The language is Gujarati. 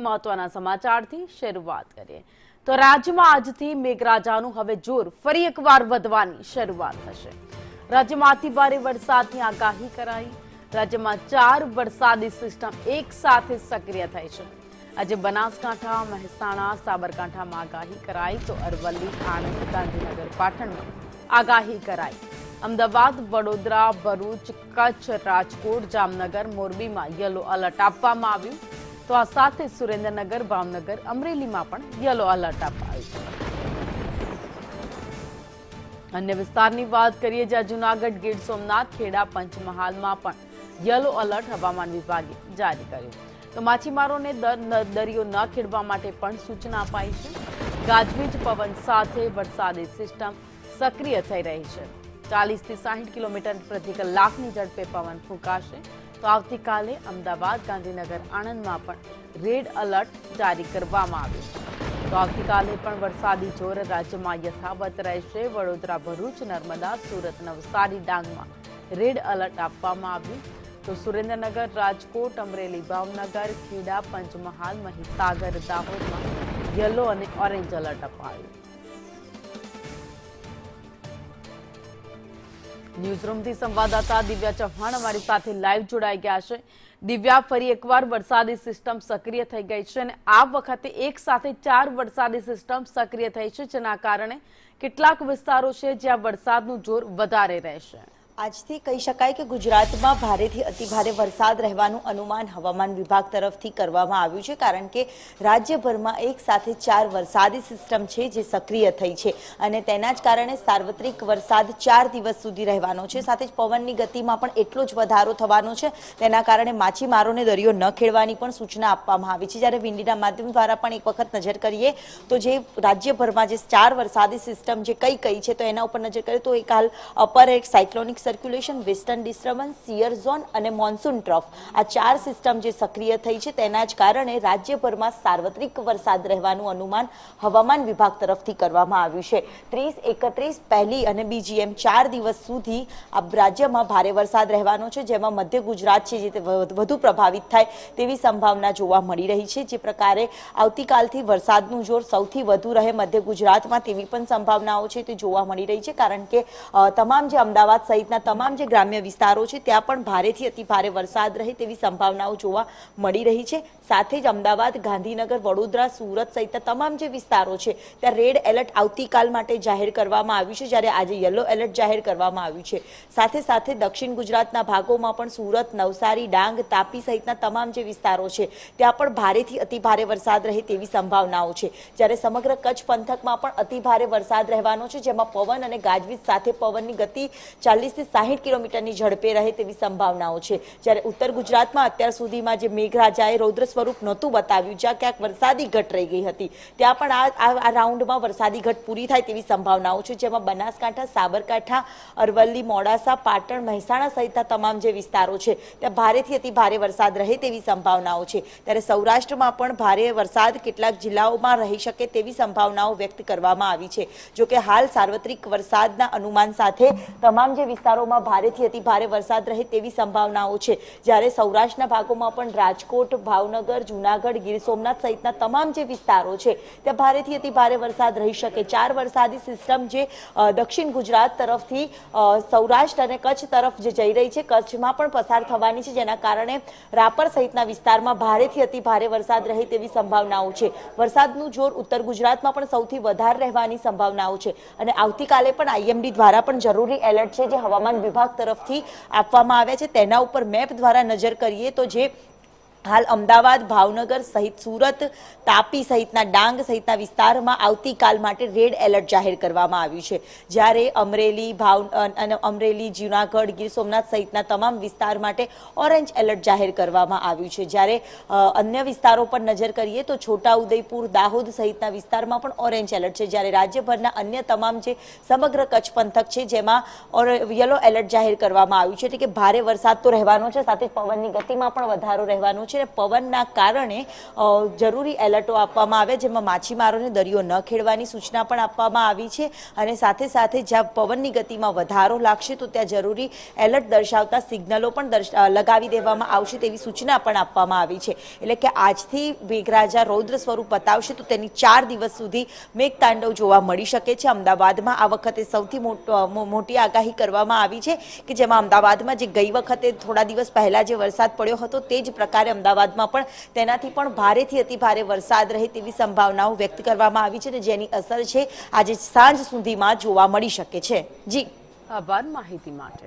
મહત્વના સમાચારથી શરૂઆત કરીએ તો રાજ્યમાં આજથી મેઘરાજાનું હવે જોર ફરી એકવાર વધવાની શરૂઆત થશે। રાજ્યમાં અતિ ભારે વરસાદની આગાહી કરાઈ। રાજ્યમાં 4 વરસાદી સિસ્ટમ એક સાથે સક્રિય થઈ છે। આજે બનાસકાંઠા, મહેસાણા, સાબરકાંઠામાં આગાહી કરાઈ તો અરવલ્લી, આણંદ, ગાંધીનગર, પાટણમાં આગાહી કરાઈ। અમદાવાદ, વડોદરા, ભરૂચ, કચ્છ, રાજકોટ, જામનગર, મોરબીમાં યલો એલર્ટ આપવામાં આવ્યું તો આ સાથે સુરેન્દ્રનગર, ભાવનગર, અમરેલીમાં પણ યલો એલર્ટ અપાયું છે। अन्य विस्तारनी बात करिए ज्यां जूनागढ़, गीर सोमनाथ, खेड़ा, पंचमहालमां पण येलो अलर्ट हवामान विभागे जारी कर्युं तो माछीमारोने दरियो न खेडवा माटे पण सूचना अपाई छे। गाजवीज पवन साथे वरसादी सिस्टम सक्रिय थई रही छे। 40 થી 60 કિલોમીટર પ્રતિ કલાકની ઝડપે પવન ફૂંકાશે તો આવતીકાલે અમદાવાદ, ગાંધીનગર, આણંદમાં પણ રેડ એલર્ટ જારી કરવામાં આવ્યું છે। तो આવતીકાલે પણ વરસાદી જોર રાજ્યમાં યથાવત રહેશે। વડોદરા, ભરૂચ, નર્મદા, સુરત, નવસારી, ડાંગમાં રેડ એલર્ટ આપવામાં આવ્યું તો સુરેન્દ્રનગર, રાજકોટ, અમરેલી, ભાવનગર, ખેડા, પંચમહાલ, મહીસાગર, દાહોદમાં યલો અને ઓરેન્જ એલર્ટ અપાયું। ન્યૂઝરૂમથી સંવાદદાતા દિવ્યા ચૌહાણ અમારી સાથે લાઈવ જોડાઈ ગયા છે। દિવ્યા, ફરી એકવાર વરસાદી સિસ્ટમ સક્રિય થઈ ગઈ છે અને આ વખતે એક સાથે 4 વરસાદી સિસ્ટમ સક્રિય થઈ છે, જેના કારણે કેટલાક વિસ્તારો છે જ્યાં વરસાદનું જોર વધારે રહેશે। આજથી કહી શકાય કે ગુજરાતમાં ભારેથી અતિભારે વરસાદ રહેવાનું અનુમાન હવામાન વિભાગ તરફથી કરવામાં આવ્યું છે, કારણ કે રાજ્યભરમાં એક સાથે 4 વરસાદી સિસ્ટમ છે જે સક્રિય થઈ છે અને તેના જ કારણે સાર્વત્રિક વરસાદ 4 દિવસ સુધી રહેવાનો છે। સાથે જ પવનની ગતિમાં પણ એટલો જ વધારો થવાનો છે, તેના કારણે માછીમારોને દરિયો ન ખેડવાની પણ સૂચના આપવામાં આવી છે। જ્યારે વિંડીના માધ્યમ દ્વારા પણ એક વખત નજર કરીએ તો જે રાજ્યભરમાં જે 4 વરસાદી સિસ્ટમ જે કઈ છે તો એના ઉપર નજર કરીએ તો એક હાલ અપર એક cyclonic circulation, western disturbance, shear zone અને મોન્સૂન ટ્રફ, આ 4 સિસ્ટમ જે સક્રિય થઈ છે તેના જ કારણે રાજ્યભરમાં સાર્વત્રિક વરસાદ રહેવાનું અનુમાન હવામાન વિભાગ તરફથી કરવામાં આવ્યું છે। 30, 31, પહેલી અને બીજી એમ 4 દિવસ સુધી આ રાજ્યમાં ભારે વરસાદ રહેવાનો છે, જેમાં મધ્ય ગુજરાત છે જે વધુ પ્રભાવિત થાય તેવી સંભાવના જોવા મળી રહી છે। જે પ્રકારે આવતીકાલથી વરસાદનું જોર સૌથી વધુ રહે મધ્ય ગુજરાતમાં તેવી પણ સંભાવનાઓ છે તે જોવા મળી રહી છે, કારણ કે તમામ જે અમદાવાદ સહિત તમામ જે ગ્રામ્ય વિસ્તારો છે ત્યાં પણ ભારેથી અતિ ભારે વરસાદ રહે તેવી સંભાવનાઓ જોવા મળી રહી છે। સાથે જ અમદાવાદ, ગાંધીનગર, વડોદરા, સુરત સહિત તમામ જે વિસ્તારો છે ત્યાં રેડ એલર્ટ આવતીકાલ માટે જાહેર કરવામાં આવ્યું છે, જ્યારે આજે યલો એલર્ટ જાહેર કરવામાં આવ્યું છે। સાથે સાથે દક્ષિણ ગુજરાતના ભાગોમાં પણ સુરત, નવસારી, ડાંગ, તાપી સહિતના તમામ જે વિસ્તારો છે ત્યાં પણ ભારેથી અતિ ભારે વરસાદ રહે તેવી સંભાવનાઓ છે। જ્યારે સમગ્ર કચ્છ પંથકમાં પણ અતિ ભારે વરસાદ રહેવાનો છે, જેમાં પવન અને ગાજવીજ સાથે પવનની ગતિ 40 થી 60 કિલોમીટરની ઝડપે રહે તેવી સંભાવનાઓ છે। જ્યારે ઉત્તર ગુજરાતમાં અત્યાર સુધીમાં જે મેઘરાજાએ રૌદ્ર સ્વરૂપ નહોતું બતાવ્યું, જ્યાં ક્યાંક વરસાદી ઘટ રહી ગઈ હતી, ત્યાં પણ આ રાઉન્ડમાં વરસાદી ઘટ પૂરી થાય તેવી સંભાવનાઓ છે, જેમાં બનાસકાંઠા, સાબરકાંઠા, અરવલ્લી, મોડાસા, પાટણ, મહેસાણા સહિતના તમામ જે વિસ્તારો છે ત્યાં ભારેથી અતિ ભારે વરસાદ રહે તેવી સંભાવનાઓ છે। ત્યારે સૌરાષ્ટ્રમાં પણ ભારે વરસાદ કેટલાક જિલ્લાઓમાં રહી શકે તેવી સંભાવનાઓ વ્યક્ત કરવામાં આવી છે। જોકે હાલ સાર્વત્રિક વરસાદના અનુમાન સાથે તમામ જે વિસ્તારોમાં ભારેથી અતિ ભારે વરસાદ રહે તેવી સંભાવનાઓ છે। જ્યારે સૌરાષ્ટ્રના ભાગોમાં પણ રાજકોટ, ભાવનગર, જૂનાગઢ, ગીર સોમનાથ સહિતના તમામ જે વિસ્તારો છે ત્યાં ભારેથી અતિ ભારે વરસાદ રહી શકે। 4 વરસાદી સિસ્ટમ જે દક્ષિણ ગુજરાત તરફથી સૌરાષ્ટ્ર અને કચ્છ તરફ જે જઈ રહી છે, કચ્છમાં પણ પસાર થવાની છે, જેના કારણે રાપર સહિતના વિસ્તારમાં ભારેથી અતિ ભારે વરસાદ રહે તેવી સંભાવનાઓ છે। વરસાદનું જોર ઉત્તર ગુજરાતમાં પણ સૌથી વધારે રહેવાની સંભાવનાઓ છે અને આવતીકાલે પણ આઈએમડી દ્વારા પણ જરૂરી એલર્ટ છે જે હવામાન વિભાગ તરફથી આપવામાં આવ્યા છે તેના ઉપર મેપ દ્વારા નજર કરીએ તો જે હાલ અમદાવાદ, ભાવનગર સહિત સુરત, તાપી સહિતના ડાંગ સહિતના વિસ્તારમાં આવતીકાલ માટે રેડ એલર્ટ જાહેર કરવામાં આવ્યું છે। જ્યારે અમરેલી, જૂનાગઢ, ગીર સોમનાથ સહિતના તમામ વિસ્તાર માટે ઓરેન્જ એલર્ટ જાહેર કરવામાં આવ્યું છે। જ્યારે અન્ય વિસ્તારો પર નજર કરીએ તો છોટાઉદેપુર, દાહોદ સહિતના વિસ્તારમાં પણ ઓરેન્જ એલર્ટ છે। જ્યારે રાજ્યભરના અન્ય તમામ જે સમગ્ર કચ્છ પંથક છે જેમાં યલો એલર્ટ જાહેર કરવામાં આવ્યું છે, એટલે કે ભારે વરસાદ તો રહેવાનો છે, સાથે જ પવનની ગતિમાં પણ વધારો રહેવાનો છે। છે અને પવનના કારણે જરૂરી એલર્ટો આપવામાં આવ્યા, જેમાં માછીમારોને દરિયો ન ખેડવાની સૂચના પણ આપવામાં આવી છે અને સાથે સાથે જ્યાં પવનની ગતિમાં વધારો લાગશે તો ત્યાં જરૂરી એલર્ટ દર્શાવતા સિગ્નલો પણ લગાવી દેવામાં આવશે તેવી સૂચના પણ આપવામાં આવી છે. એટલે કે આજથી મેઘરાજા રૌદ્ર સ્વરૂપ બતાવશે તો તેની 4 દિવસ સુધી મેઘતાંડવ જોવા મળી શકે છે. અમદાવાદમાં આ વખતે સૌથી મોટી આગાહી કરવામાં આવી છે કે જેમાં અમદાવાદમાં જે ગઈ વખતે થોડા દિવસ પહેલા જે વરસાદ પડ્યો હતો તે જ પ્રકારે અમદાવાદમાં પણ તેનાથી પણ ભારેથી અતિ ભારે વરસાદ રહે તેવી સંભાવનાઓ વ્યક્ત કરવામાં આવી છે અને જેની અસર છે આજે સાંજ સુધીમાં જોવા મળી શકે છે. જી, આભાર માહિતી માટે.